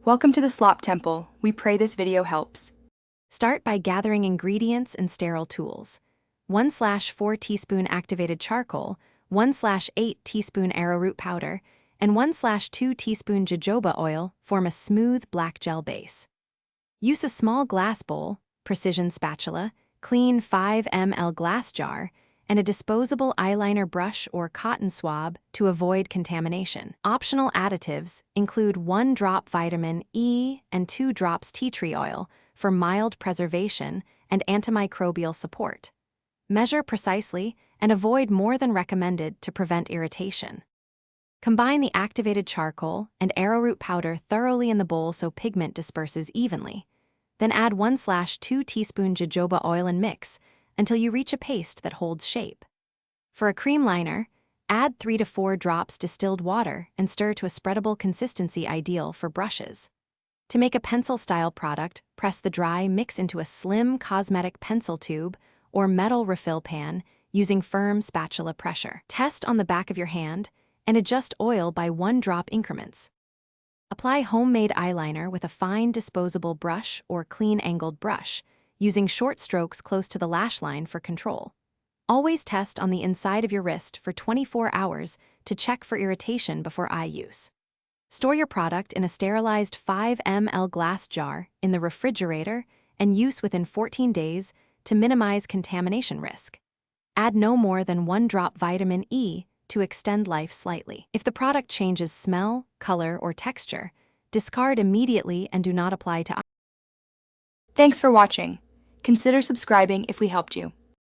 Welcome to the Slop Temple. We pray this video helps. Start by gathering ingredients and sterile tools. 1/4 teaspoon activated charcoal, 1/8 teaspoon arrowroot powder, and 1/2 teaspoon jojoba oil form a smooth black gel base. Use a small glass bowl, precision spatula, clean 5 ml glass jar, and a disposable eyeliner brush or cotton swab to avoid contamination. Optional additives include 1 drop vitamin E and 2 drops tea tree oil for mild preservation and antimicrobial support. Measure precisely and avoid more than recommended to prevent irritation. Combine the activated charcoal and arrowroot powder thoroughly in the bowl so pigment disperses evenly. Then add 1/2 teaspoon jojoba oil and mix until you reach a paste that holds shape. For a cream liner, add 3 to 4 drops distilled water and stir to a spreadable consistency ideal for brushes. To make a pencil-style product, press the dry mix into a slim cosmetic pencil tube or metal refill pan using firm spatula pressure. Test on the back of your hand and adjust oil by 1 drop increments. Apply homemade eyeliner with a fine disposable brush or clean angled brush, using short strokes close to the lash line for control. Always test on the inside of your wrist for 24 hours to check for irritation before eye use. Store your product in a sterilized 5 ml glass jar in the refrigerator and use within 14 days to minimize contamination risk. Add no more than 1 drop vitamin E to extend life slightly. If the product changes smell, color, or texture, discard immediately and do not apply to. Thanks for watching. Consider subscribing if we helped you.